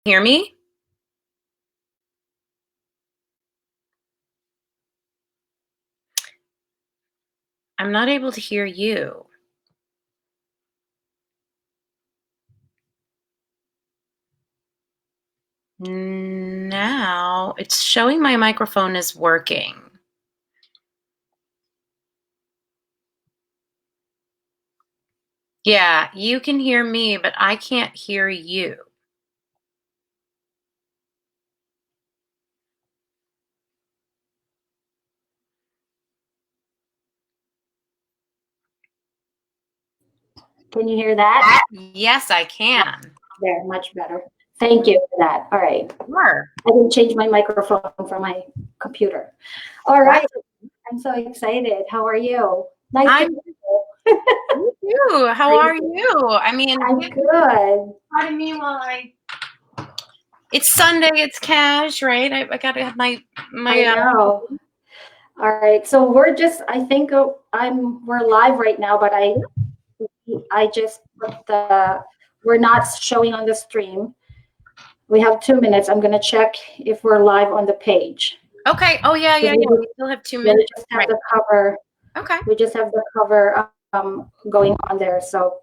Hear me? I'm not able to hear you. Now it's showing my microphone is working. Yeah, you can hear me, but I can't hear you. Can you hear that? Yes, I can. There, much better. Thank you for that. All right. Sure. I didn't change my microphone from my computer. All right. I'm so excited. How are you? Nice to meet you. You too. How are you? I mean, I'm good. pardon me while it's Sunday, it's cash, right? I gotta have my I know. All right. So we're just, I think we're live right now, but I just put we're not showing on the stream. We have 2 minutes. I'm going to check if we're live on the page. Okay. Oh yeah. We still have 2 minutes. We just have the cover. Okay. We just have the cover going on there, so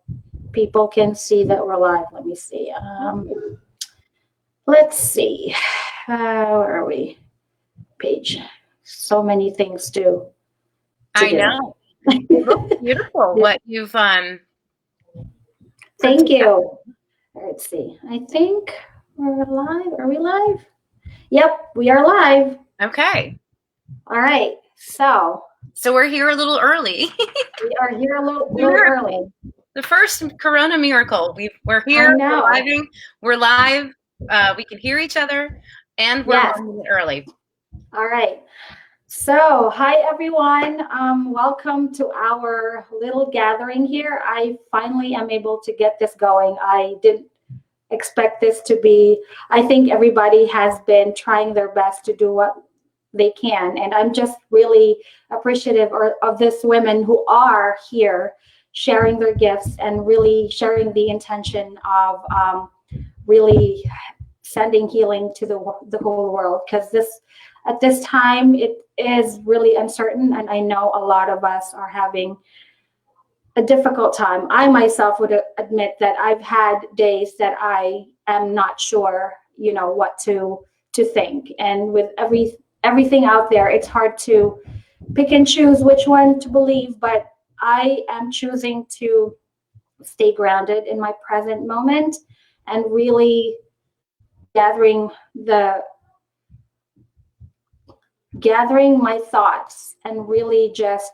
people can see that we're live. Let me see. Let's see. Where are we? Page. So many things to I know. It looks beautiful. What you've Thank you. Let's see. I think we're live. Are we live? Yep, we are live. Okay. All right. So we're here a little early. We are here a little early. The first Corona miracle. We're here. We're live. We can hear each other, and we're 1 minute early. All right. So, hi everyone. Welcome to our little gathering here. I finally am able to get this going. I didn't expect this to be. I think everybody has been trying their best to do what they can, and I'm just really appreciative of this women who are here sharing their gifts and really sharing the intention of really sending healing to the whole world, because at this time it is really uncertain, and I know a lot of us are having a difficult time. I myself would admit that I've had days that I am not sure, what to think, and with everything out there, it's hard to pick and choose which one to believe, but I am choosing to stay grounded in my present moment and really gathering my thoughts and really just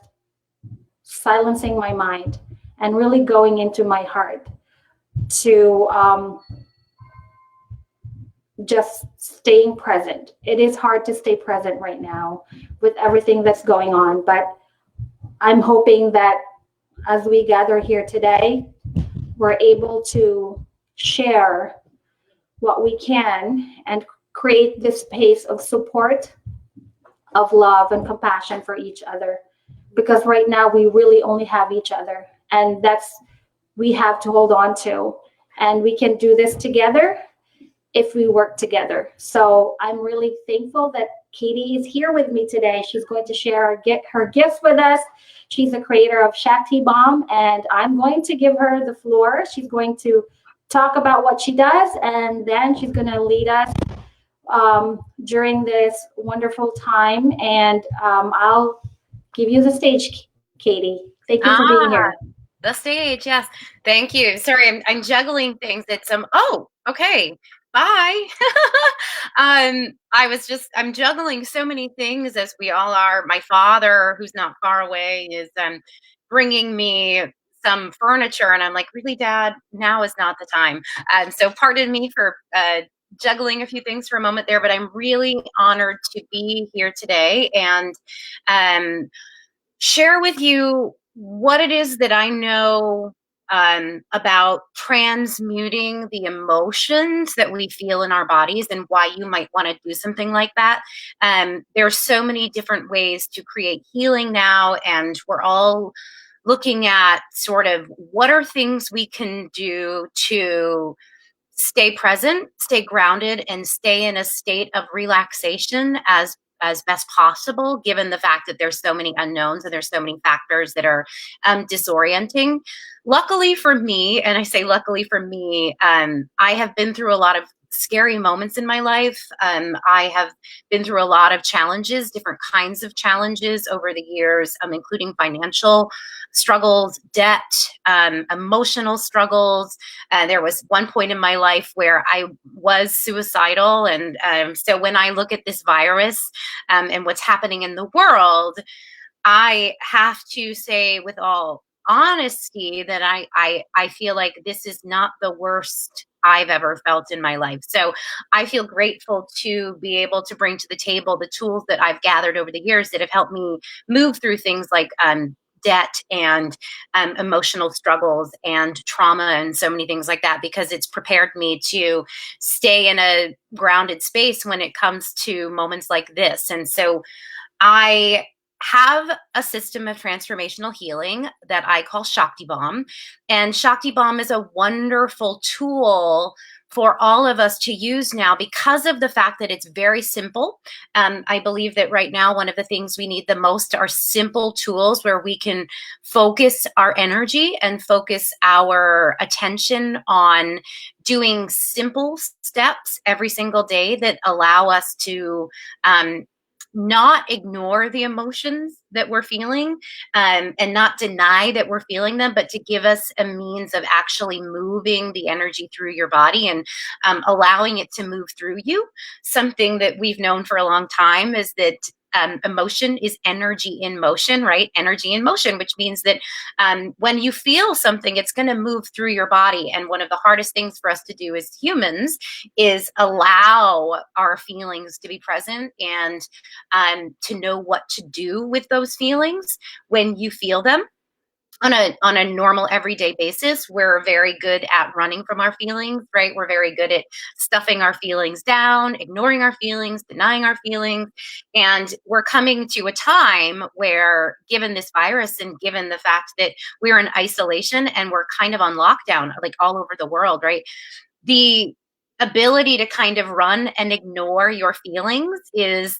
silencing my mind and really going into my heart to just staying present. It is hard to stay present right now with everything that's going on, but I'm hoping that as we gather here today, we're able to share what we can and create this space of support, of love and compassion for each other, because right now we really only have each other, and we have to hold on to, and we can do this together if we work together. So I'm really thankful that Katie is here with me today. She's going to share her gifts with us. She's the creator of ShaktiBOMB, and I'm going to give her the floor. She's going to talk about what she does, and then she's going to lead us during this wonderful time. And I'll give you the stage, Katie. Thank you for being here. The stage, yes. Thank you. Sorry, I'm juggling things. It's okay. Bye. I'm juggling so many things, as we all are. My father, who's not far away, is bringing me some furniture, and I'm like, really, Dad? Now is not the time. So pardon me for juggling a few things for a moment there, but I'm really honored to be here today and share with you what it is that I know about transmuting the emotions that we feel in our bodies, and why you might want to do something like that. There are so many different ways to create healing now, and we're all looking at sort of what are things we can do to stay present, stay grounded, and stay in a state of relaxation as best possible, given the fact that there's so many unknowns and there's so many factors that are disorienting. Luckily for me, and I say luckily for me, I have been through a lot of scary moments in my life. I have been through a lot of challenges, different kinds of challenges over the years, including financial struggles, debt, emotional struggles. There was one point in my life where I was suicidal. And so when I look at this virus and what's happening in the world, I have to say with all honesty that I feel like this is not the worst I've ever felt in my life. So I feel grateful to be able to bring to the table the tools that I've gathered over the years that have helped me move through things like debt and emotional struggles and trauma and so many things like that, because it's prepared me to stay in a grounded space when it comes to moments like this. And so I have a system of transformational healing that I call ShaktiBOMB. And ShaktiBOMB is a wonderful tool for all of us to use now because of the fact that it's very simple. I believe that right now, one of the things we need the most are simple tools where we can focus our energy and focus our attention on doing simple steps every single day that allow us to not ignore the emotions that we're feeling, and not deny that we're feeling them, but to give us a means of actually moving the energy through your body and allowing it to move through you. Something that we've known for a long time is that emotion is energy in motion, right? Energy in motion, which means that when you feel something, it's going to move through your body. And one of the hardest things for us to do as humans is allow our feelings to be present and to know what to do with those feelings when you feel them. On a normal everyday basis, we're very good at running from our feelings, right? We're very good at stuffing our feelings down, ignoring our feelings, denying our feelings. And we're coming to a time where, given this virus and given the fact that we're in isolation and we're kind of on lockdown, like all over the world, right? The ability to kind of run and ignore your feelings is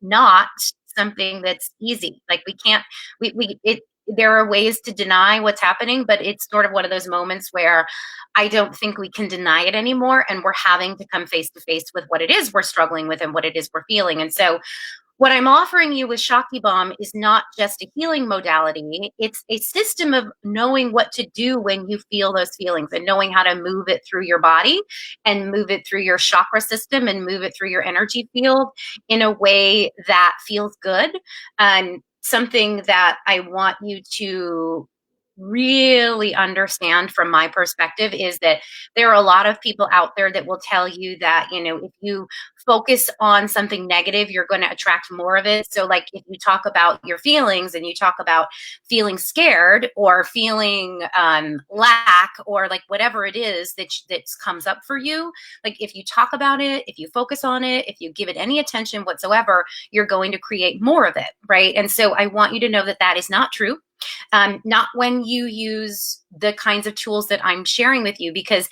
not something that's easy. Like we can't, we it there are ways to deny what's happening, but it's sort of one of those moments where I don't think we can deny it anymore, and we're having to come face to face with what it is we're struggling with and what it is we're feeling. And so what I'm offering you with ShaktiBOMB is not just a healing modality. It's a system of knowing what to do when you feel those feelings and knowing how to move it through your body and move it through your chakra system and move it through your energy field in a way that feels good. Something that I want you to really understand from my perspective is that there are a lot of people out there that will tell you that, if you focus on something negative, you're going to attract more of it. So like if you talk about your feelings and you talk about feeling scared or feeling lack or like whatever it is that comes up for you, like if you talk about it, if you focus on it, if you give it any attention whatsoever, you're going to create more of it, right? And so I want you to know that that is not true. Not when you use the kinds of tools that I'm sharing with you, because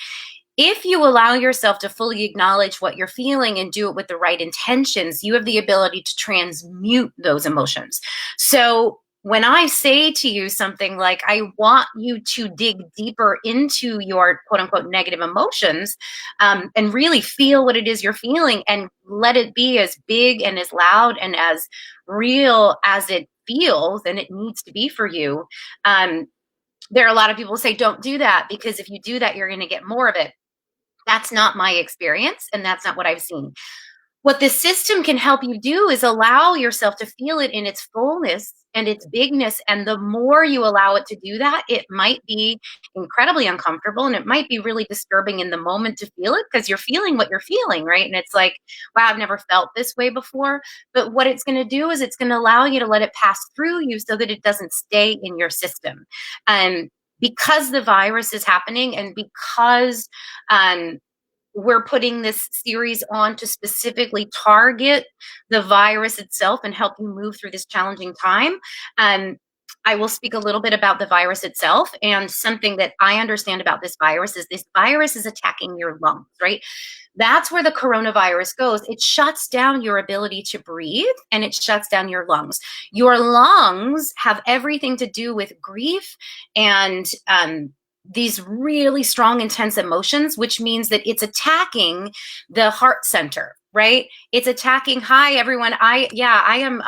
if you allow yourself to fully acknowledge what you're feeling and do it with the right intentions, you have the ability to transmute those emotions. So when I say to you something like, I want you to dig deeper into your quote unquote negative emotions, and really feel what it is you're feeling and let it be as big and as loud and as real as it feels and it needs to be for you. There are a lot of people who say, don't do that, because if you do that, you're going to get more of it. That's not my experience, and that's not what I've seen. What this system can help you do is allow yourself to feel it in its fullness and its bigness. And the more you allow it to do that, it might be incredibly uncomfortable and it might be really disturbing in the moment to feel it because you're feeling what you're feeling, right? And it's like, wow, I've never felt this way before. But what it's going to do is it's going to allow you to let it pass through you so that it doesn't stay in your system. Because the virus is happening and because we're putting this series on to specifically target the virus itself and help you move through this challenging time. I I will speak a little bit about the virus itself. And something that I understand about this virus is attacking your lungs, right? That's where the coronavirus goes. It shuts down your ability to breathe and it shuts down your lungs. Your lungs have everything to do with grief and these really strong, intense emotions, which means that it's attacking the heart center, right? It's attacking. Hi, everyone. I am.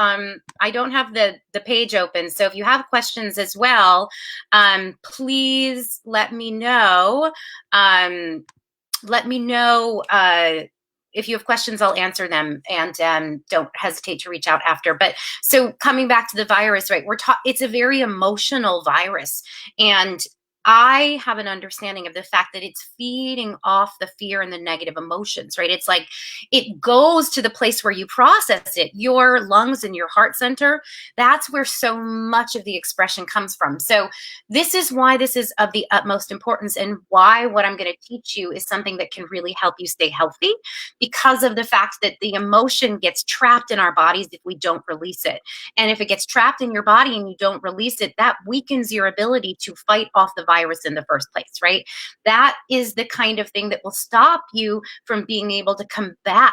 I don't have the page open, so if you have questions as well, please let me know. Let me know if you have questions. I'll answer them, and don't hesitate to reach out after. But so coming back to the virus, right? It's a very emotional virus, and I have an understanding of the fact that it's feeding off the fear and the negative emotions, right? It's like it goes to the place where you process it, your lungs and your heart center. That's where so much of the expression comes from. So this is why this is of the utmost importance, and why what I'm going to teach you is something that can really help you stay healthy, because of the fact that the emotion gets trapped in our bodies if we don't release it. And if it gets trapped in your body and you don't release it, that weakens your ability to fight off the virus in the first place, right? That is the kind of thing that will stop you from being able to combat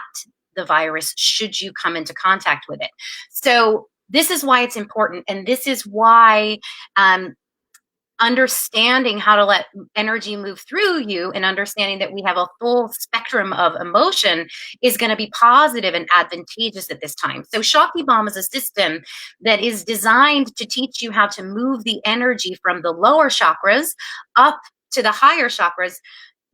the virus should you come into contact with it. So this is why it's important. And this is why understanding how to let energy move through you and understanding that we have a full spectrum of emotion is going to be positive and advantageous at this time. So ShaktiBOMB is a system that is designed to teach you how to move the energy from the lower chakras up to the higher chakras,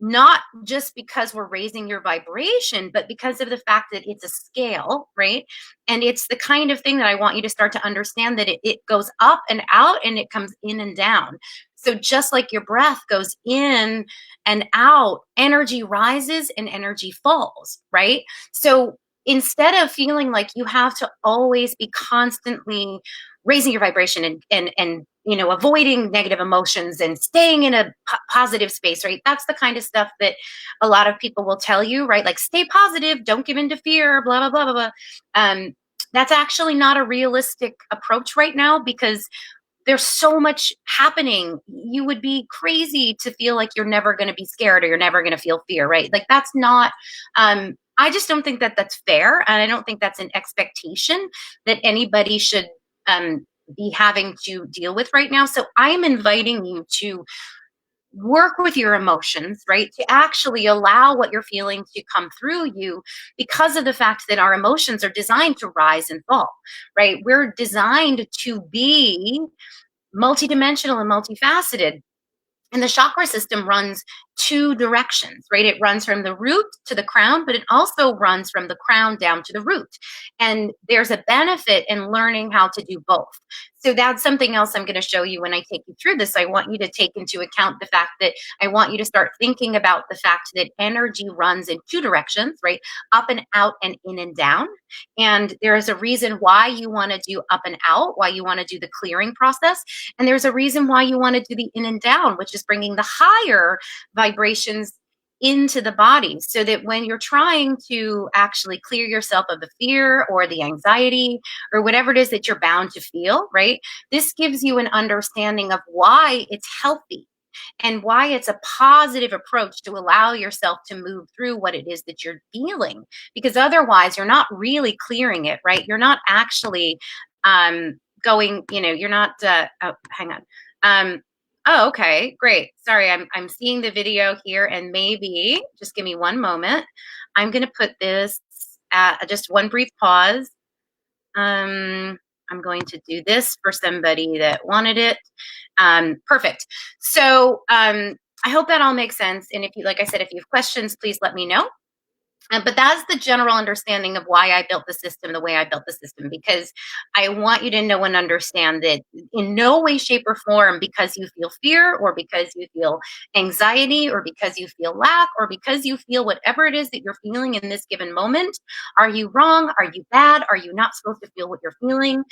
not just because we're raising your vibration, but because of the fact that it's a scale, right? And it's the kind of thing that I want you to start to understand, that it goes up and out and it comes in and down. So just like your breath goes in and out, energy rises and energy falls, right? So instead of feeling like you have to always be constantly raising your vibration and avoiding negative emotions and staying in a positive space, right? That's the kind of stuff that a lot of people will tell you, right? Like, stay positive, don't give in to fear, blah blah blah blah blah. That's actually not a realistic approach right now, because there's so much happening. You would be crazy to feel like you're never going to be scared or you're never going to feel fear, right? Like, that's not I just don't think that that's fair, and I don't think that's an expectation that anybody should be having to deal with right now. So I'm inviting you to work with your emotions, right? To actually allow what you're feeling to come through you, because of the fact that our emotions are designed to rise and fall, right? We're designed to be multidimensional and multifaceted. And the chakra system runs two directions, right? It runs from the root to the crown, but it also runs from the crown down to the root. And there's a benefit in learning how to do both. So that's something else I'm going to show you when I take you through this. I want you to take into account the fact that I want you to start thinking about the fact that energy runs in two directions, right? Up and out and in and down. And there is a reason why you want to do up and out, why you want to do the clearing process. And there's a reason why you want to do the in and down, which is bringing the higher vibrations into the body, so that when you're trying to actually clear yourself of the fear or the anxiety or whatever it is that you're bound to feel, right? This gives you an understanding of why it's healthy and why it's a positive approach to allow yourself to move through what it is that you're feeling, because otherwise you're not really clearing it, right? You're not actually going, you're not hang on. Oh, okay, great. Sorry, I'm seeing the video here, and maybe just give me one moment. I'm going to put this at just one brief pause. I'm going to do this for somebody that wanted it. Perfect. So I hope that all makes sense. And if you, like I said, if you have questions, please let me know. But that's the general understanding of why I built the system the way I built the system, because I want you to know and understand that in no way, shape, or form, because you feel fear or because you feel anxiety or because you feel lack or because you feel whatever it is that you're feeling in this given moment, are you wrong? Are you bad? Are you not supposed to feel what you're feeling?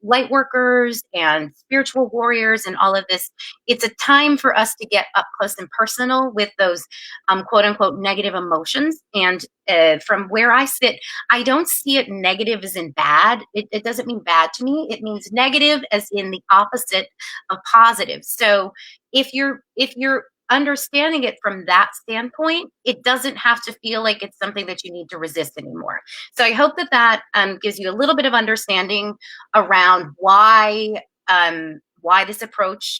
Light workers and spiritual warriors and all of this, it's a time for us to get up close and personal with those quote unquote negative emotions. And from where I sit, I don't see it negative as in bad. It doesn't mean bad to me. It means negative as in the opposite of positive. So if you're understanding it from that standpoint, it doesn't have to feel like it's something that you need to resist anymore. So I hope that gives you a little bit of understanding around why this approach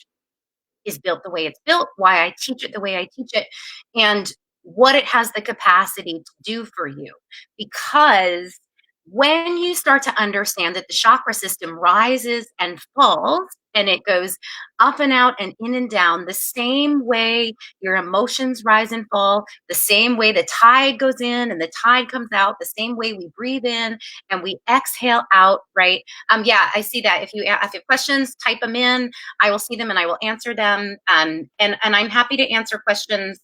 is built the way it's built, why I teach it the way I teach it, and what it has the capacity to do for you. Because when you start to understand that the chakra system rises and falls, and it goes up and out and in and down the same way your emotions rise and fall, the same way the tide goes in and the tide comes out, the same way we breathe in and we exhale out, right? Yeah, I see that. If you have questions, type them in. I will see them and I will answer them. And I'm happy to answer questions,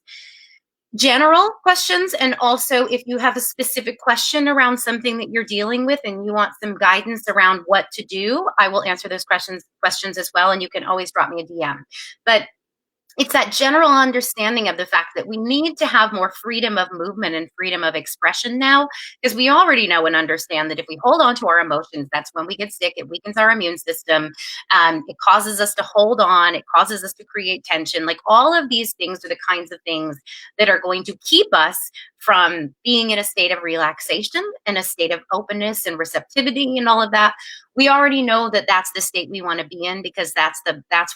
general questions, and also if you have a specific question around something that you're dealing with and you want some guidance around what to do, I will answer those questions as well. And you can always drop me a DM. But it's that general understanding of the fact that we need to have more freedom of movement and freedom of expression now, because we already know and understand that if we hold on to our emotions, that's when we get sick. It weakens our immune system. It causes us to hold on. It causes us to create tension. Like, all of these things are the kinds of things that are going to keep us from being in a state of relaxation and a state of openness and receptivity and all of that. We already know that that's the state we want to be in, because that's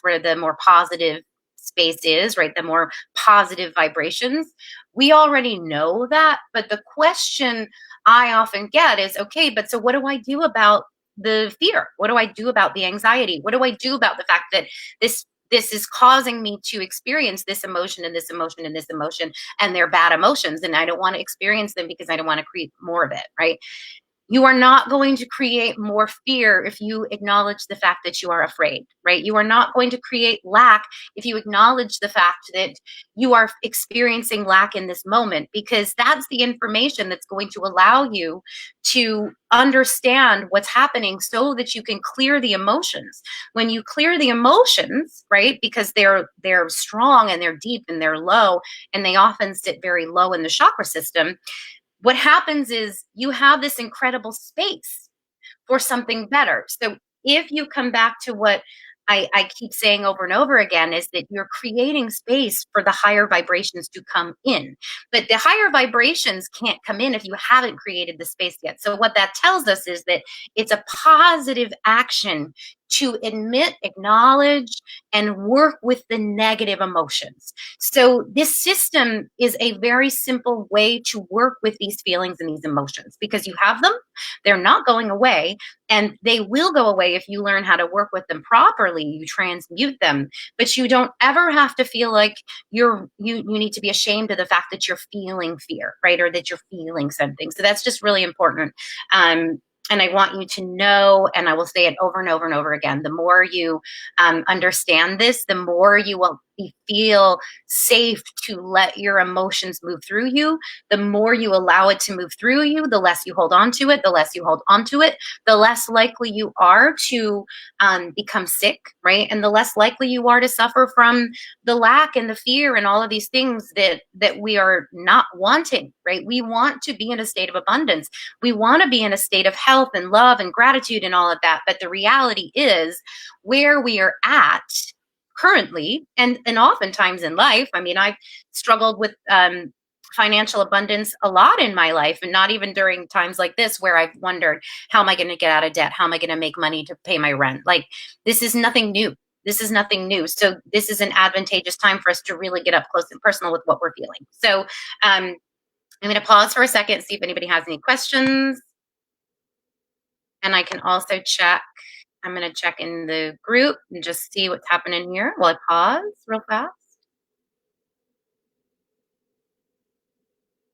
where the more positive space is, right? The more positive vibrations. We already know that. But the question I often get is, okay, but so what do I do about the fear? What do I do about the anxiety? What do I do about the fact that this is causing me to experience this emotion and this emotion and this emotion, and they're bad emotions, and I don't want to experience them because I don't want to create more of it, right? You are not going to create more fear if you acknowledge the fact that you are afraid, right? You are not going to create lack if you acknowledge the fact that you are experiencing lack in this moment, because that's the information that's going to allow you to understand what's happening so that you can clear the emotions. When you clear the emotions, right, because they're strong and they're deep and they're low, and they often sit very low in the chakra system, what happens is you have this incredible space for something better. So if you come back to what I keep saying over and over again, is that you're creating space for the higher vibrations to come in. But the higher vibrations can't come in if you haven't created the space yet. So what that tells us is that it's a positive action to admit, acknowledge, and work with the negative emotions. So this system is a very simple way to work with these feelings and these emotions, because you have them, they're not going away, and they will go away if you learn how to work with them properly. You transmute them, but you don't ever have to feel like you need to be ashamed of the fact that you're feeling fear, right? Or that you're feeling something. So that's just really important. And I want you to know, and I will say it over and over and over again, the more you understand this, the more you will feel safe to let your emotions move through you. The more you allow it to move through you, the less you hold on to it, the less you hold on to it, the less likely you are to become sick, right? And the less likely you are to suffer from the lack and the fear and all of these things that we are not wanting, right? We want to be in a state of abundance. We want to be in a state of health and love and gratitude and all of that. But the reality is, where we are at currently, and oftentimes in life, I mean, I've struggled with financial abundance a lot in my life, and not even during times like this where I've wondered, how am I going to get out of debt? How am I going to make money to pay my rent? Like, this is nothing new. This is nothing new. So this is an advantageous time for us to really get up close and personal with what we're feeling. So I'm going to pause for a second, see if anybody has any questions. And I can also check. I'm going to check in the group and just see what's happening here while I pause real fast.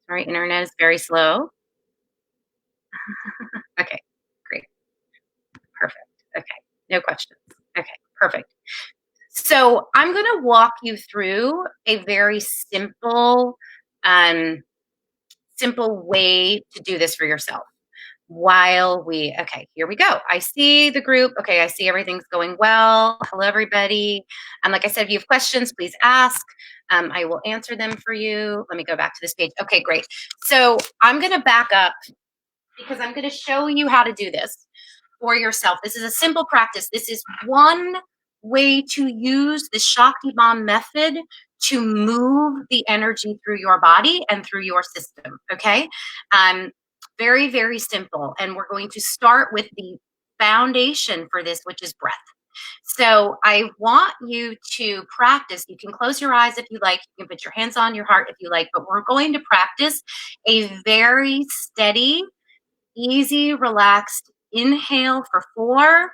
All right, internet is very slow. Okay, great. Perfect. Okay, no questions. Okay, perfect. So I'm going to walk you through a very simple way to do this for yourself. while okay, here we go. I see the group. Okay, I see everything's going well. Hello, everybody. Like I said, if you have questions, please ask. I will answer them for you. Let me go back to this page. Okay, great. So I'm going to back up because I'm going to show you how to do this for yourself. This is a simple practice. This is one way to use the ShaktiBOMB method to move the energy through your body and through your system, okay? Very, very simple. And we're going to start with the foundation for this, which is breath. So I want you to practice. You can close your eyes if you like. You can put your hands on your heart if you like, but we're going to practice a very steady, easy, relaxed inhale for 4.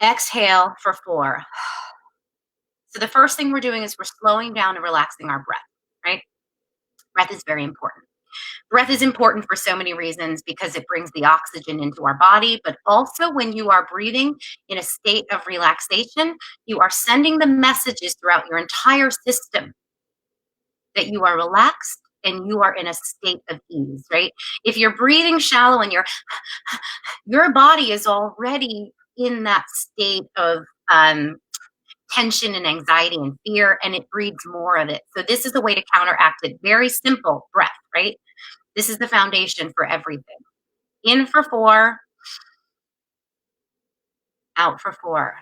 Exhale for 4. So the first thing we're doing is we're slowing down and relaxing our breath, right? Breath is very important. Breath is important for so many reasons because it brings the oxygen into our body, but also when you are breathing in a state of relaxation, you are sending the messages throughout your entire system that you are relaxed and you are in a state of ease, right? If you're breathing shallow and your body is already in that state of tension and anxiety and fear, and it breeds more of it. So this is a way to counteract it. Very simple breath, right? This is the foundation for everything. In for 4, out for 4.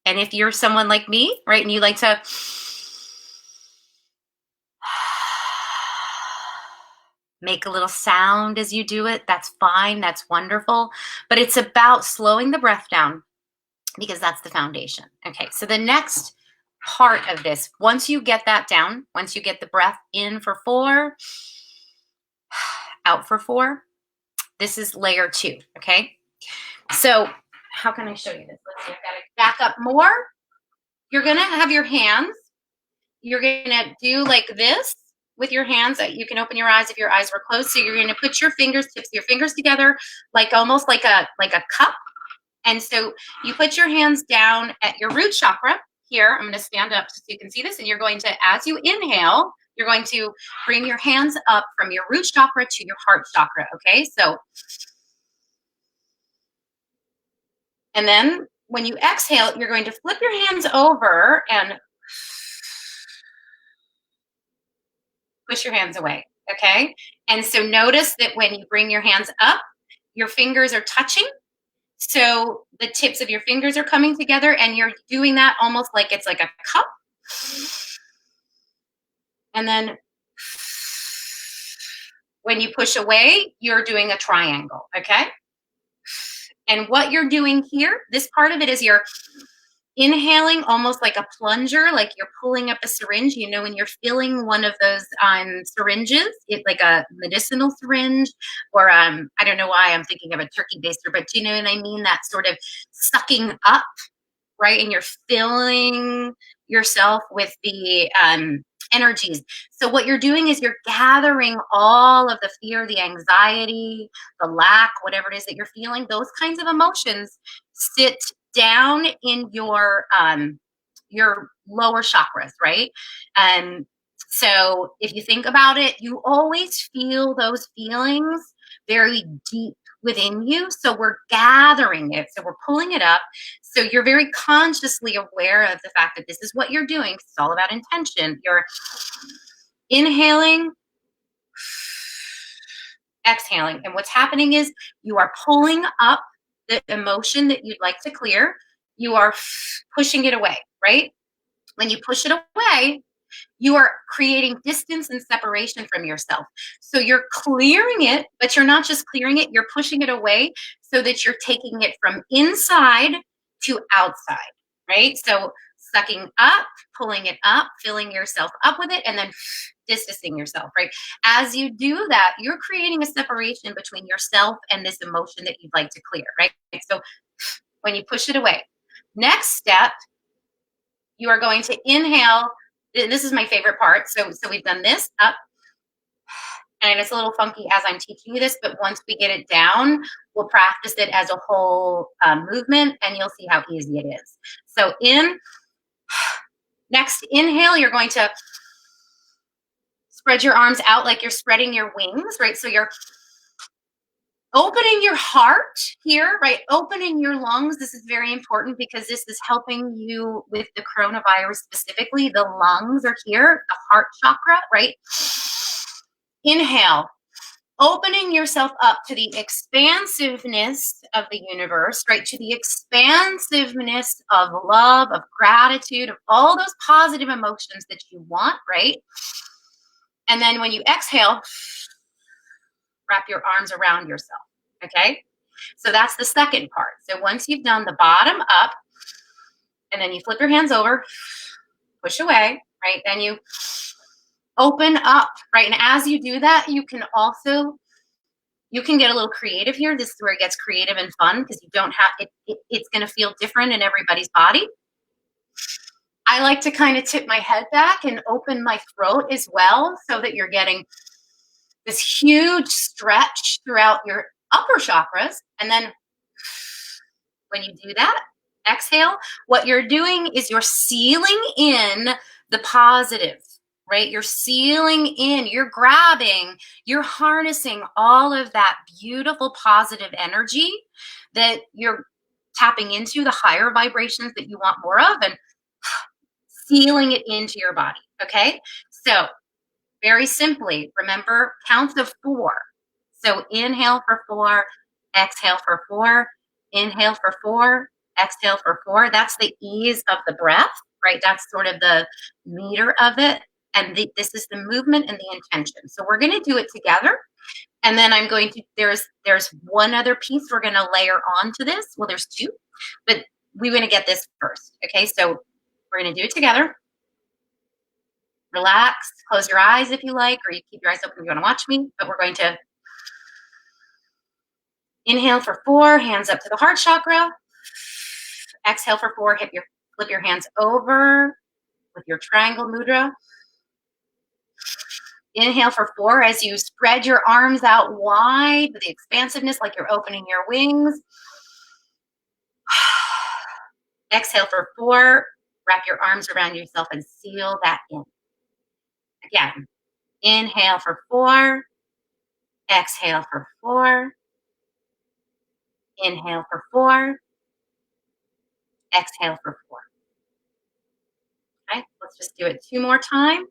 And if you're someone like me, right, and you like to make a little sound as you do it, that's fine, that's wonderful. But it's about slowing the breath down because that's the foundation. Okay, so the next part of this, once you get that down, once you get the breath in for 4, out for 4, this is layer 2, okay? So how can I show you this? Let's see, I've got to back up more. You're gonna have your hands, you're gonna do like this with your hands. You can open your eyes if your eyes were closed. So you're gonna put your tips of your fingers together, like almost like a cup. And so you put your hands down at your root chakra. Here, I'm going to stand up so you can see this. And you're going to, as you inhale, you're going to bring your hands up from your root chakra to your heart chakra. Okay, so, and then when you exhale, you're going to flip your hands over and push your hands away. Okay, and so notice that when you bring your hands up, your fingers are touching. So the tips of your fingers are coming together and you're doing that almost like it's like a cup. And then when you push away, you're doing a triangle, okay? And what you're doing here, this part of it is you're inhaling almost like a plunger, like you're pulling up a syringe. You know, when you're filling one of those syringes, like a medicinal syringe, or I don't know why I'm thinking of a turkey baster, but do you know what I mean? That sort of sucking up, right? And you're filling yourself with the energies. So what you're doing is you're gathering all of the fear, the anxiety, the lack, whatever it is that you're feeling, those kinds of emotions sit down in your lower chakras, right? And so if you think about it, you always feel those feelings very deep within you. So we're gathering it. So we're pulling it up. So you're very consciously aware of the fact that this is what you're doing. It's all about intention. You're inhaling, exhaling. And what's happening is you are pulling up the emotion that you'd like to clear. You are pushing it away, right? When you push it away, you are creating distance and separation from yourself. So you're clearing it, but you're not just clearing it, you're pushing it away so that you're taking it from inside to outside, right? So sucking up, pulling it up, filling yourself up with it, and then distancing yourself, right? As you do that, you're creating a separation between yourself and this emotion that you'd like to clear, right? So when you push it away, next step, you are going to inhale. This is my favorite part. So we've done this up, and it's a little funky as I'm teaching you this, but once we get it down, we'll practice it as a whole movement, and you'll see how easy it is. So next inhale, you're going to Spread your arms out like you're spreading your wings, right? So you're opening your heart here, right? Opening your lungs. This is very important because this is helping you with the coronavirus specifically. The lungs are here, the heart chakra, right? Inhale, opening yourself up to the expansiveness of the universe, right? To the expansiveness of love, of gratitude, of all those positive emotions that you want, right? And then when you exhale, wrap your arms around yourself, okay? So that's the second part. So once you've done the bottom up, and then you flip your hands over, push away, right? Then you open up, right? And as you do that, you can get a little creative here. This is where it gets creative and fun because you don't have it's going to feel different in everybody's body. I like to kind of tip my head back and open my throat as well so that you're getting this huge stretch throughout your upper chakras. And then when you do that, exhale, what you're doing is you're sealing in the positive, right? You're sealing in, you're grabbing, you're harnessing all of that beautiful positive energy that you're tapping into, the higher vibrations that you want more of, and sealing it into your body, okay? So very simply, remember counts of 4. So inhale for 4, exhale for 4, inhale for 4, exhale for 4. That's the ease of the breath, right? That's sort of the meter of it. And this is the movement and the intention. So we're going to do it together. And then I'm going to, there's one other piece we're going to layer onto this. Well, there's 2, but we're going to get this first. Okay, so we're going to do it together. Relax, close your eyes if you like, or you keep your eyes open if you want to watch me, but we're going to inhale for 4, hands up to the heart chakra. Exhale for 4, flip your hands over with your triangle mudra. Inhale for 4 as you spread your arms out wide with the expansiveness like you're opening your wings. Exhale for 4, wrap your arms around yourself and seal that in. Again, inhale for 4, exhale for 4, inhale for 4, exhale for 4. Okay, let's just do it 2 more times.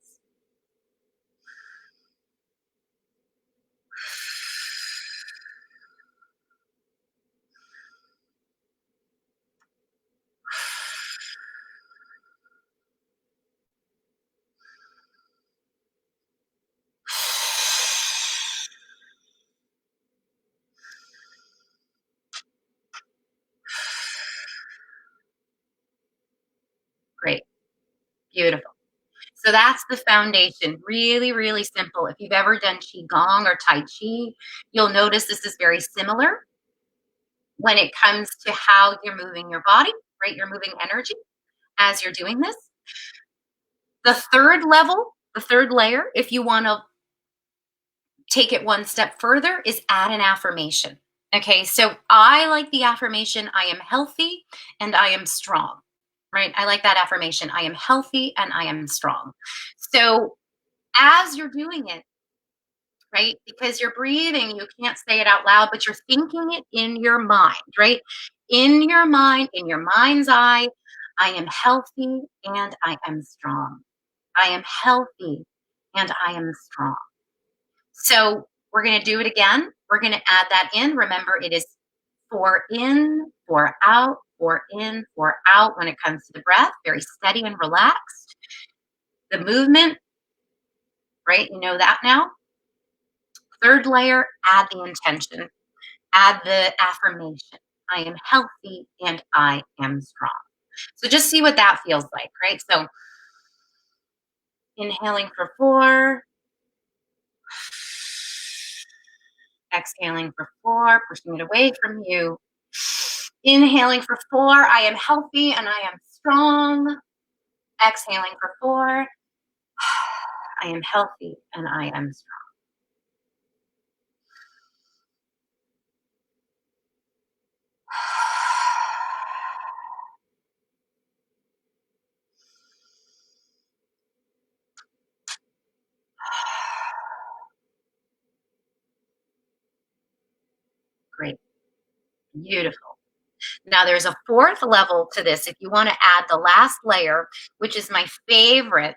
Great, beautiful. So that's the foundation. Really, really simple. If you've ever done Qigong or Tai Chi, you'll notice this is very similar when it comes to how you're moving your body, right? You're moving energy as you're doing this. The third level, the third layer, if you want to take it one step further, is add an affirmation. Okay, so I like the affirmation, I am healthy and I am strong, right? I like that affirmation, I am healthy and I am strong. So as you're doing it, right? Because you're breathing, you can't say it out loud, but you're thinking it in your mind, right? In your mind, in your mind's eye, I am healthy and I am strong. I am healthy and I am strong. So we're going to do it again. We're going to add that in. Remember, it is 4 in, 4 out, 4 in, 4 out when it comes to the breath, very steady and relaxed. The movement, right? You know that now. Third layer, add the intention, add the affirmation. I am healthy and I am strong. So just see what that feels like, right? So inhaling for 4, exhaling for 4, pushing it away from you. Inhaling for 4, I am healthy and I am strong. Exhaling for 4, I am healthy and I am strong. Great. Beautiful. Now there's a fourth level to this. If you want to add the last layer, which is my favorite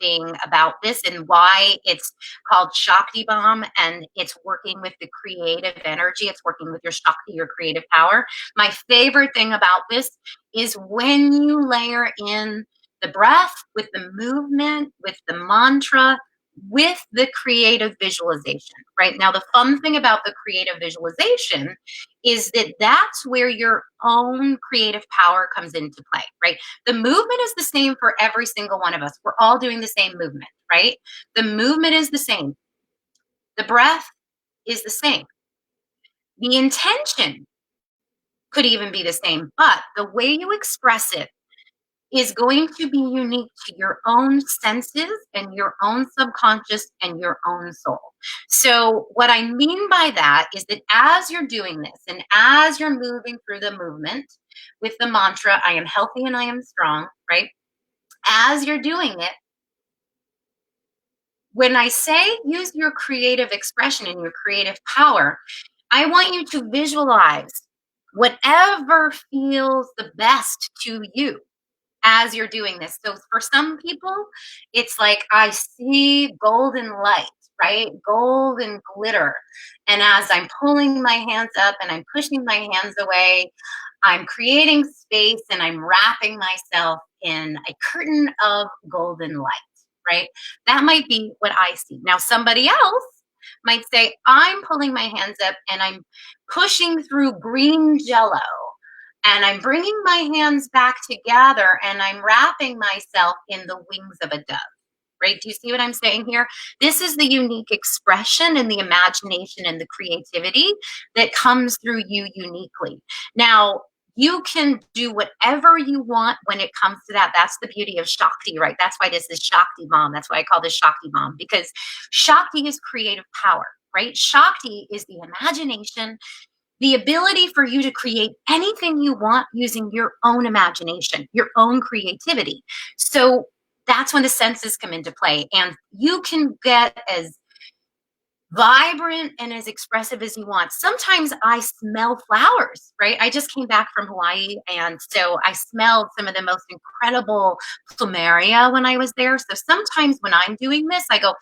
thing about this and why it's called ShaktiBOMB, and it's working with the creative energy. It's working with your Shakti, your creative power. My favorite thing about this is when you layer in the breath with the movement, with the mantra, with the creative visualization, right? Now, the fun thing about the creative visualization is that that's where your own creative power comes into play, right? The movement is the same for every single one of us. We're all doing the same movement, right? The movement is the same. The breath is the same. The intention could even be the same, but the way you express it is going to be unique to your own senses and your own subconscious and your own soul. So, what I mean by that is that as you're doing this and as you're moving through the movement with the mantra, I am healthy and I am strong, right? As you're doing it, when I say use your creative expression and your creative power, I want you to visualize whatever feels the best to you as you're doing this. So for some people, it's like I see golden light, right? Golden glitter. And as I'm pulling my hands up and I'm pushing my hands away, I'm creating space and I'm wrapping myself in a curtain of golden light, right? That might be what I see. Now, somebody else might say, I'm pulling my hands up and I'm pushing through green jello and I'm bringing my hands back together and I'm wrapping myself in the wings of a dove, right? Do you see what I'm saying here? This is the unique expression and the imagination and the creativity that comes through you uniquely. Now, you can do whatever you want when it comes to that. That's the beauty of Shakti, right? That's why this is ShaktiBOMB. That's why I call this ShaktiBOMB, because Shakti is creative power, right? Shakti is the imagination, the ability for you to create anything you want using your own imagination, your own creativity. So that's when the senses come into play. And you can get as vibrant and as expressive as you want. Sometimes I smell flowers, right? I just came back from Hawaii, and so I smelled some of the most incredible plumeria when I was there. So sometimes when I'm doing this, I go,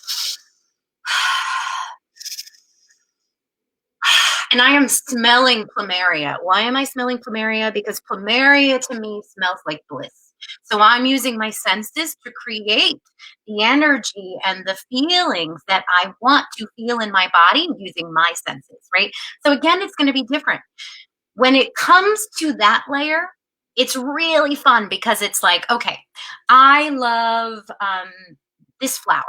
and I am smelling plumeria. Why am I smelling plumeria? Because plumeria to me smells like bliss. So I'm using my senses to create the energy and the feelings that I want to feel in my body using my senses, right? So again, it's going to be different. When it comes to that layer, it's really fun because it's like, okay, I love this flower.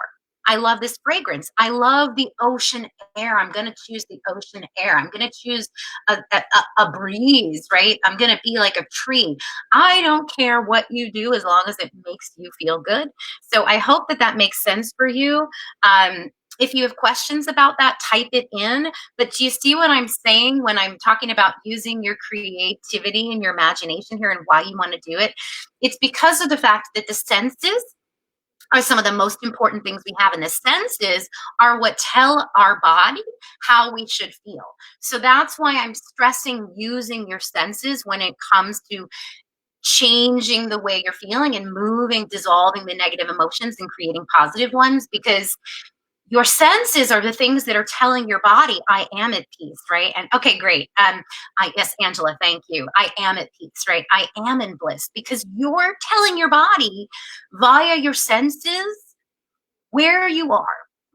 I love this fragrance. I love the ocean air. I'm going to choose the ocean air. I'm going to choose a breeze, right? I'm going to be like a tree. I don't care what you do as long as it makes you feel good. So I hope that that makes sense for you. If you have questions about that, type it in. But do you see what I'm saying when I'm talking about using your creativity and your imagination here and why you want to do it? It's because of the fact that the senses are some of the most important things we have. And the senses are what tell our body how we should feel. So that's why I'm stressing using your senses when it comes to changing the way you're feeling and moving, dissolving the negative emotions and creating positive ones, because your senses are the things that are telling your body, I am at peace, right? And okay, great. Yes, Angela, thank you. I am at peace, right? I am in bliss, because you're telling your body via your senses where you are,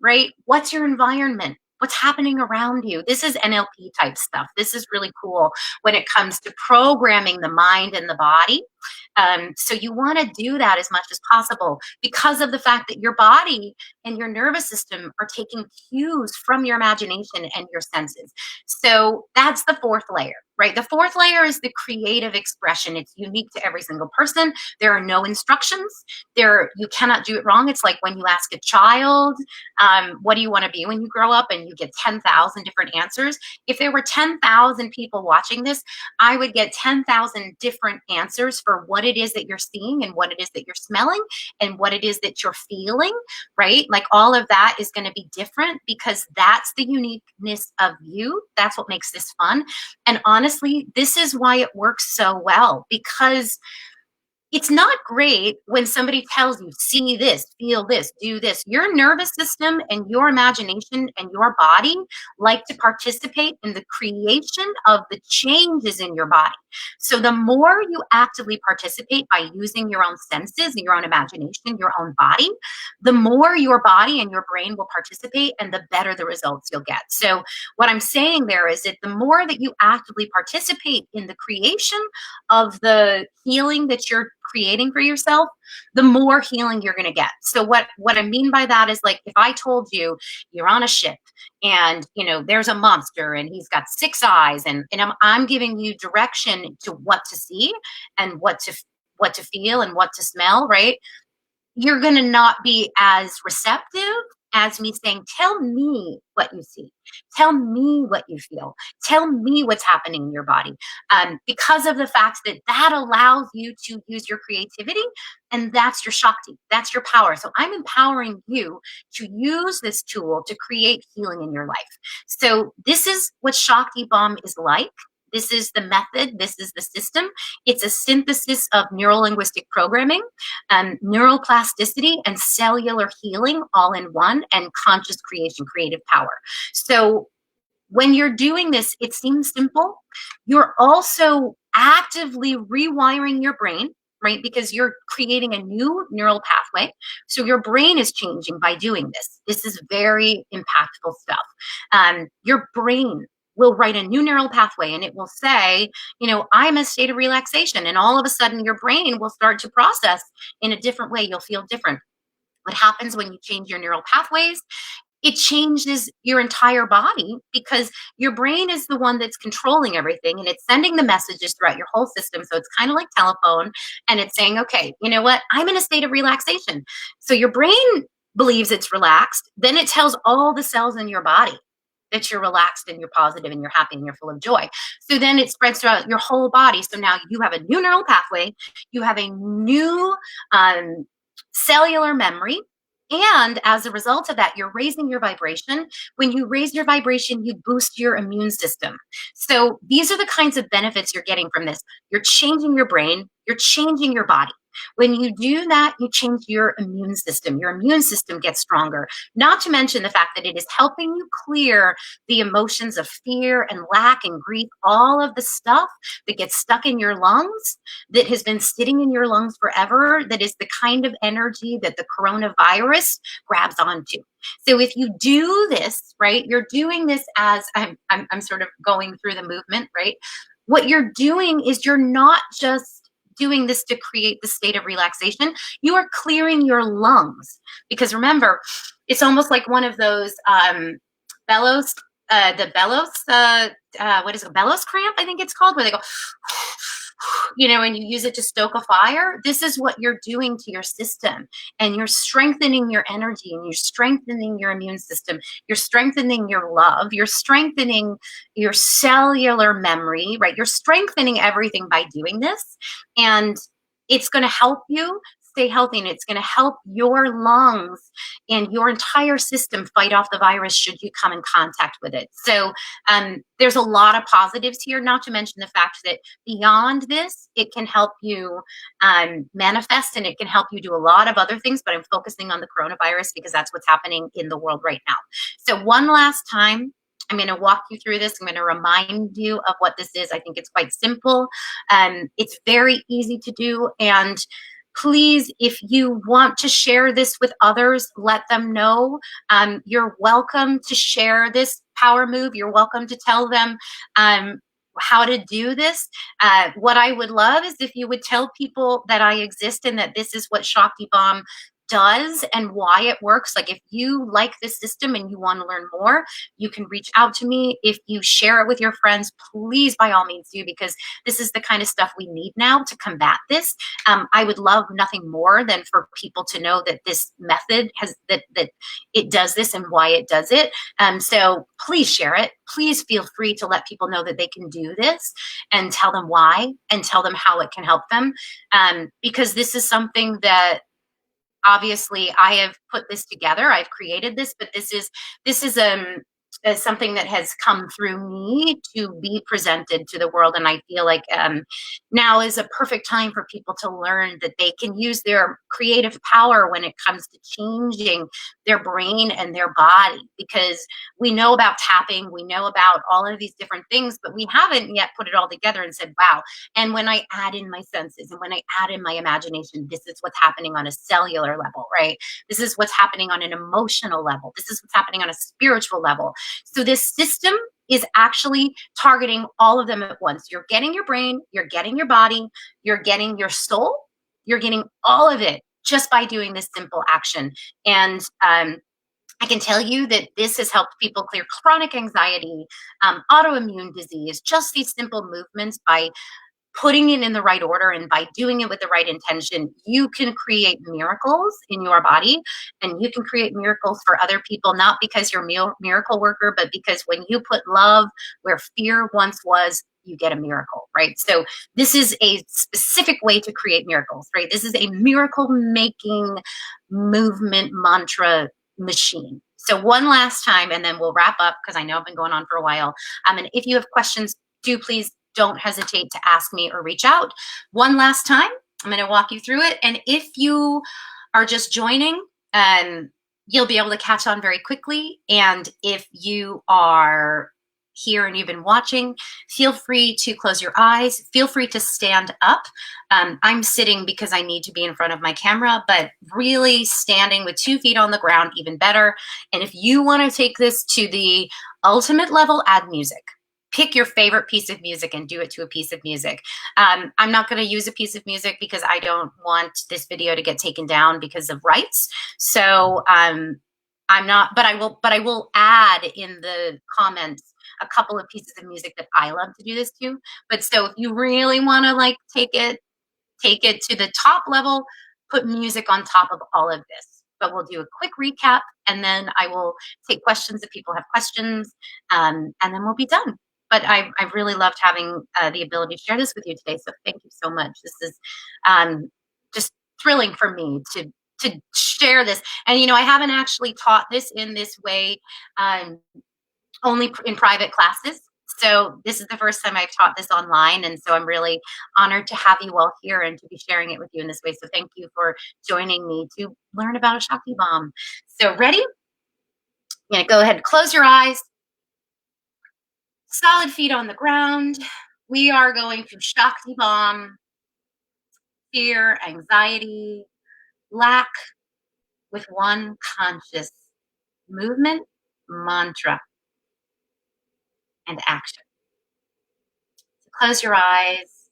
right? What's your environment? What's happening around you? This is NLP type stuff. This is really cool when it comes to programming the mind and the body. So you want to do that as much as possible because of the fact that your body and your nervous system are taking cues from your imagination and your senses. So that's the fourth layer, right? The fourth layer is the creative expression. It's unique to every single person. There are no instructions. You cannot do it wrong. It's like when you ask a child, what do you want to be when you grow up? And you get 10,000 different answers. If there were 10,000 people watching this, I would get 10,000 different answers for for what it is that you're seeing and what it is that you're smelling and what it is that you're feeling, right? Like all of that is going to be different because that's the uniqueness of you. That's what makes this fun. And honestly, this is why it works so well, because it's not great when somebody tells you, see this, feel this, do this. Your nervous system and your imagination and your body like to participate in the creation of the changes in your body. So the more you actively participate by using your own senses and your own imagination, your own body, the more your body and your brain will participate and the better the results you'll get. So what I'm saying there is that the more that you actively participate in the creation of the healing that you're creating for yourself, the more healing you're going to get. So what I mean by that is, like, if I told you you're on a ship and there's a monster and he's got 6 eyes, and I'm giving you direction to what to see and what to feel and what to smell, right? You're going to not be as receptive as me saying, tell me what you see, tell me what you feel, tell me what's happening in your body, because of the fact that that allows you to use your creativity, and that's your shakti, that's your power. So I'm empowering you to use this tool to create healing in your life. So this is what ShaktiBOMB is like. This is the method. This is the system. It's a synthesis of neuro-linguistic programming, neuroplasticity, and cellular healing all in one, and conscious creation, creative power. So when you're doing this, it seems simple. You're also actively rewiring your brain, right? Because you're creating a new neural pathway. So your brain is changing by doing this. This is very impactful stuff. Your brain will write a new neural pathway, and it will say, I'm in a state of relaxation. And all of a sudden your brain will start to process in a different way. You'll feel different. What happens when you change your neural pathways? It changes your entire body, because your brain is the one that's controlling everything, and it's sending the messages throughout your whole system. So it's kind of like telephone, and it's saying, okay, you know what? I'm in a state of relaxation. So your brain believes it's relaxed. Then it tells all the cells in your body that you're relaxed and you're positive and you're happy and you're full of joy. So then it spreads throughout your whole body. So now you have a new neural pathway, you have a new cellular memory. And as a result of that, you're raising your vibration. When you raise your vibration, you boost your immune system. So these are the kinds of benefits you're getting from this. You're changing your brain, you're changing your body. When you do that, you change your immune system. Your immune system gets stronger, not to mention the fact that it is helping you clear the emotions of fear and lack and grief, all of the stuff that gets stuck in your lungs, that has been sitting in your lungs forever, that is the kind of energy that the coronavirus grabs onto. So if you do this, right, you're doing this as I'm sort of going through the movement, right? What you're doing is you're not just doing this to create the state of relaxation. You are clearing your lungs, because remember, it's almost like one of those bellows, what is it, bellows cramp, I think it's called, where they go, and you use it to stoke a fire. This is what you're doing to your system, and you're strengthening your energy, and you're strengthening your immune system. You're strengthening your love. You're strengthening your cellular memory, right? You're strengthening everything by doing this, and it's going to help you stay healthy, and it's going to help your lungs and your entire system fight off the virus should you come in contact with it. So there's a lot of positives here, not to mention the fact that beyond this, it can help you manifest, and it can help you do a lot of other things, but I'm focusing on the coronavirus because that's what's happening in the world right now. So one last time, I'm going to walk you through this. I'm going to remind you of what this is. I think it's quite simple. It's very easy to do. And please, if you want to share this with others, let them know. You're welcome to share this power move. You're welcome to tell them how to do this. What I would love is if you would tell people that I exist and that this is what ShaktiBOMB does and why it works. Like if you like this system and you want to learn more, you can reach out to me. If you share it with your friends, please by all means do, because this is the kind of stuff we need now to combat this. I would love nothing more than for people to know that this method has that it does this and why it does it. So please share it. Please feel free to let people know that they can do this and tell them why and tell them how it can help them. Because this is something that obviously I have put this together. I've created this, but this is something that has come through me to be presented to the world. And I feel like now is a perfect time for people to learn that they can use their creative power when it comes to changing their brain and their body, because we know about tapping, we know about all of these different things, but we haven't yet put it all together and said, wow. And when I add in my senses and when I add in my imagination, this is what's happening on a cellular level, right? This is what's happening on an emotional level. This is what's happening on a spiritual level. So this system is actually targeting all of them at once. You're getting your brain, you're getting your body, you're getting your soul, you're getting all of it just by doing this simple action. And I can tell you that this has helped people clear chronic anxiety, autoimmune disease, just these simple movements. By putting it in the right order and by doing it with the right intention, you can create miracles in your body, and you can create miracles for other people, not because you're a miracle worker, but because when you put love where fear once was, you get a miracle, right? So this is a specific way to create miracles, right? This is a miracle making movement mantra machine. So one last time, and then we'll wrap up because I know I've been going on for a while. And if you have questions, do please don't hesitate to ask me or reach out. One last time, I'm going to walk you through it. And if you are just joining, you'll be able to catch on very quickly. And if you are here and you've been watching, feel free to close your eyes. Feel free to stand up. I'm sitting because I need to be in front of my camera, but really standing with 2 feet on the ground, even better. And if you want to take this to the ultimate level, add music. Pick your favorite piece of music and do it to a piece of music. I'm not going to use a piece of music because I don't want this video to get taken down because of rights. So I'm not, but I will add in the comments a couple of pieces of music that I love to do this to. But so if you really want to like take it to the top level, put music on top of all of this. But we'll do a quick recap, and then I will take questions if people have questions, and then we'll be done. But I've really loved having the ability to share this with you today. So thank you so much. This is just thrilling for me to share this. And, you know, I haven't actually taught this in this way, only in private classes. So this is the first time I've taught this online. And so I'm really honored to have you all here and to be sharing it with you in this way. So thank you for joining me to learn about a ShaktiBOMB. So ready? I'm going to go ahead and close your eyes. Solid feet on the ground. We are going to ShaktiBOMB fear, anxiety, lack with one conscious movement, mantra, and action. So close your eyes.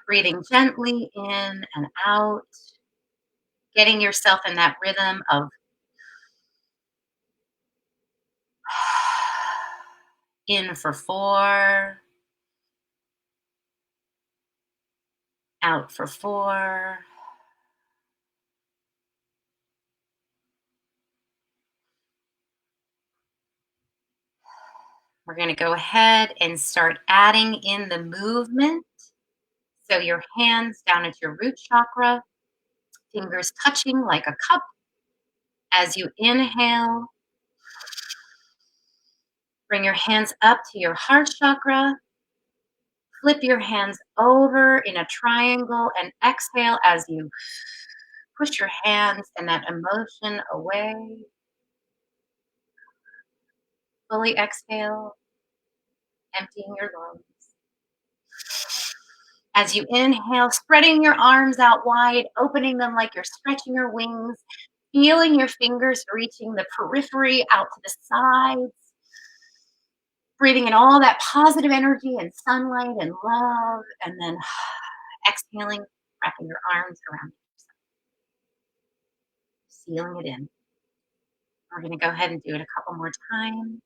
Breathing gently in and out. Getting yourself in that rhythm of in for 4, out for 4. We're going to go ahead and start adding in the movement. So your hands down at your root chakra, fingers touching like a cup. As you inhale, bring your hands up to your heart chakra. Flip your hands over in a triangle and exhale as you push your hands and that emotion away. Fully exhale, emptying your lungs. As you inhale, spreading your arms out wide, opening them like you're stretching your wings, feeling your fingers reaching the periphery out to the sides. Breathing in all that positive energy and sunlight and love, and then exhaling, Wrapping your arms around yourself, sealing it in. We're going to go ahead and do it a couple more times.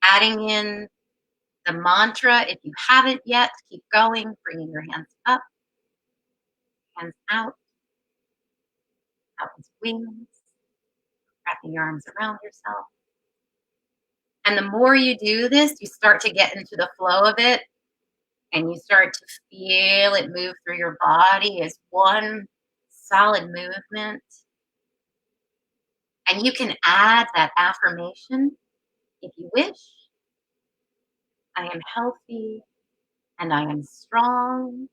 Adding in the mantra, if you haven't yet, keep going, bringing your hands up, hands out with wings, wrapping your arms around yourself. And the more you do this, you start to get into the flow of it, and you start to feel it move through your body as one solid movement. And you can add that affirmation if you wish. I am healthy and I am strong.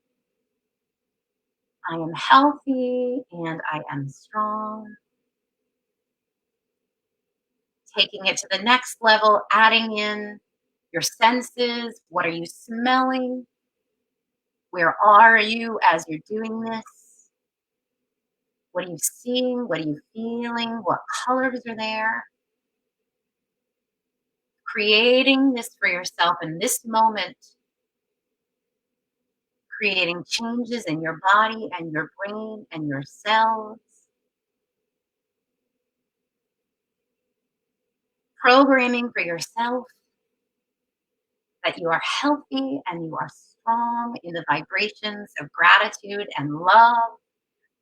I am healthy and I am strong. Taking it to the next level, adding in your senses. What are you smelling? Where are you as you're doing this? What are you seeing? What are you feeling? What colors are there? Creating this for yourself in this moment, creating changes in your body and your brain and your cells. Programming for yourself that you are healthy and you are strong in the vibrations of gratitude and love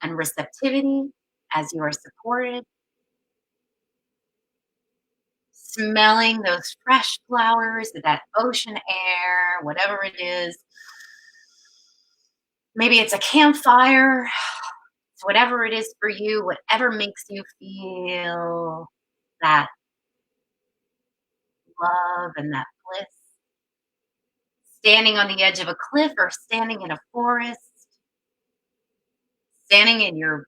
and receptivity as you are supported. Smelling those fresh flowers, that ocean air, whatever it is. Maybe it's a campfire. It's whatever it is for you, whatever makes you feel that love and that bliss. Standing on the edge of a cliff or standing in a forest, standing in your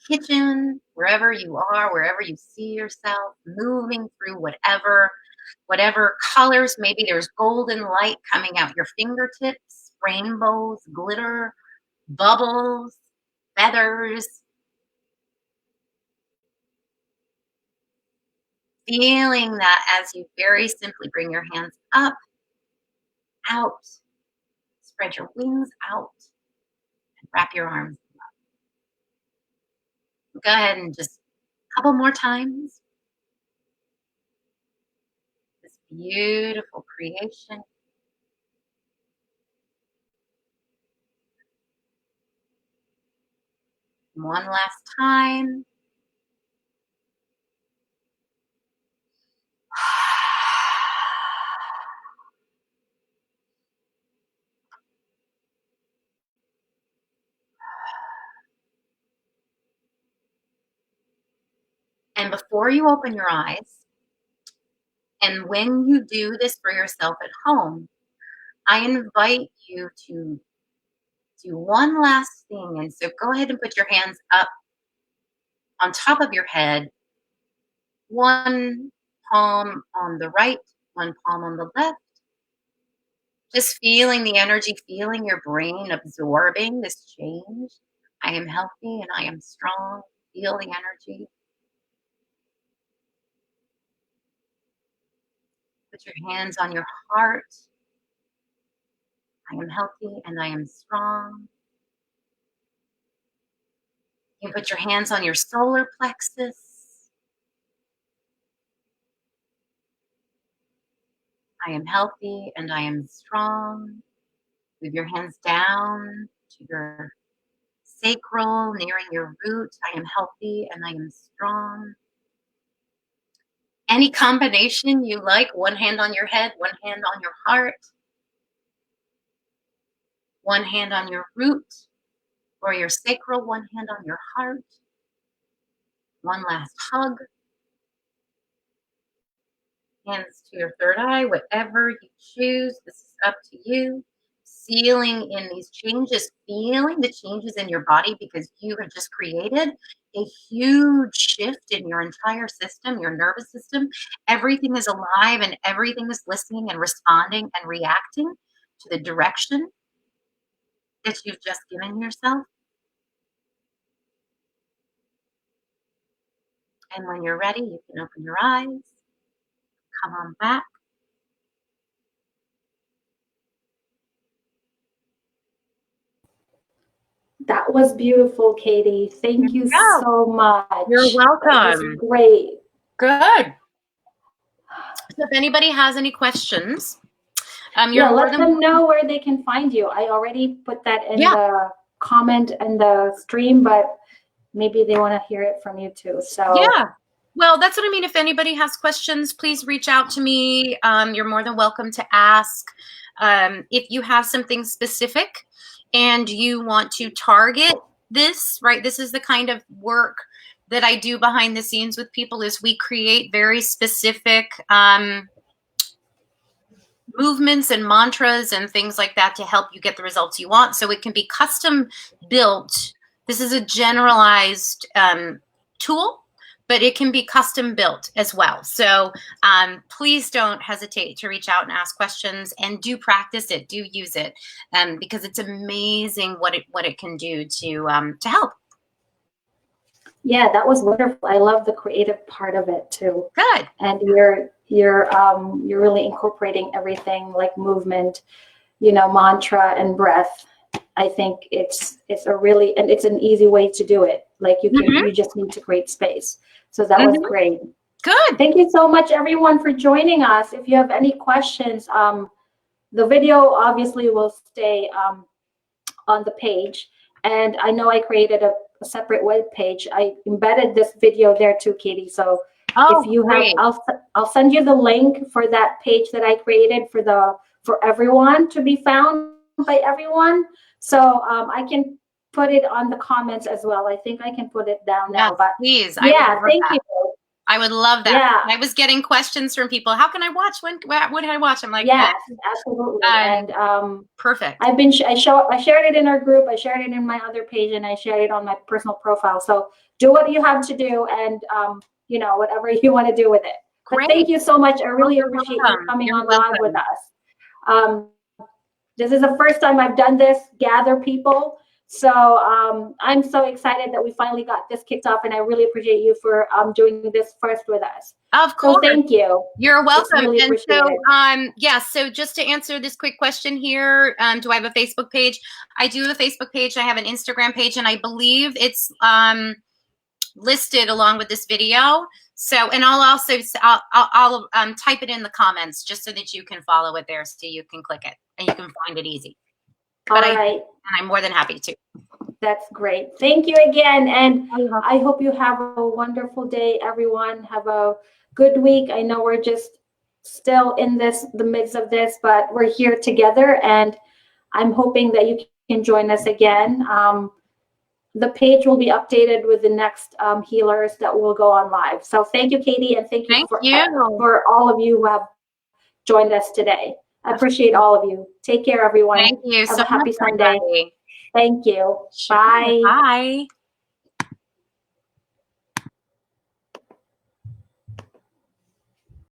kitchen, wherever you are, wherever you see yourself, moving through whatever colors. Maybe there's golden light coming out your fingertips, rainbows, glitter, bubbles, feathers. Feeling that as you very simply bring your hands up, out, spread your wings out, and wrap your arms up. Go ahead and just a couple more times. This beautiful creation. One last time. And before you open your eyes, and when you do this for yourself at home, I invite you to do one last thing. And so go ahead and put your hands up on top of your head, one palm on the right, one palm on the left. Just feeling the energy, feeling your brain absorbing this change. I am healthy and I am strong. Feel the energy. Put your hands on your heart. I am healthy and I am strong. You put your hands on your solar plexus. I am healthy and I am strong. Move your hands down to your sacral, nearing your root. I am healthy and I am strong. Any combination you like, one hand on your head, one hand on your heart, one hand on your root or your sacral, one hand on your heart. One last hug. Hands to your third eye, whatever you choose. This is up to you. Sealing in these changes, feeling the changes in your body because you have just created a huge shift in your entire system, your nervous system. Everything is alive and everything is listening and responding and reacting to the direction that you've just given yourself. And when you're ready, you can open your eyes, come on back. That was beautiful, Katie. Thank you Yeah, so much. you're That was welcome. great. Good. So if anybody has any questions, you're Yeah, more let than them know where they can find you. I already put that in yeah. the comment and the stream, but maybe they want to hear it from you too. So Yeah. Well, that's what I mean. If anybody has questions, please reach out to me. You're more than welcome to ask. If you have something specific and you want to target this, right? This is the kind of work that I do behind the scenes with people is we create very specific movements and mantras and things like that to help you get the results you want. So it can be custom built. This is a generalized tool, but it can be custom built as well. So please don't hesitate to reach out and ask questions, and do practice it, do use it, because it's amazing what it can do to help. yeah, that was wonderful. I love the creative part of it too. Good. And you're really incorporating everything like movement, mantra and breath. I think it's a really, and it's an easy way to do it. Like you just need to create space. So that was great. Good. Thank you so much, everyone, for joining us. If you have any questions, the video obviously will stay on the page. And I know I created a separate web page. I embedded this video there too, Katie. So if you great. have, I'll send you the link for that page that I created for everyone to be found by everyone. So I can put it on the comments as well. I think I can put it down now. But please. yeah, thank you. I would love that. Yeah. I was getting questions from people. How can I watch? What did I watch? I'm like, yes, absolutely. And perfect. I shared it in our group. I shared it in my other page, and I shared it on my personal profile. So do what you have to do, and whatever you want to do with it. Great. But thank you so much. I really appreciate you coming on live with us. This is the first time I've done this, gather people. So I'm so excited that we finally got this kicked off, and I really appreciate you for doing this first with us. Of course. So thank you. You're welcome. Really and so, so just to answer this quick question here, do I have a Facebook page? I do have a Facebook page. I have an Instagram page, and I believe it's listed along with this video. So, and I'll also I'll type it in the comments just so that you can follow it there, so you can click it and you can find it easy. But I'm more than happy to. That's great. Thank you again. And I hope you have a wonderful day, everyone. Have a good week. I know we're just still in the midst of this, but we're here together, and I'm hoping that you can join us again. The page will be updated with the next healers that will go on live. So thank you, Katie, and thank you for all of you who have joined us today. I appreciate all of you. Take care, everyone. Thank you. Have a happy Sunday. Thank you. Bye. Bye.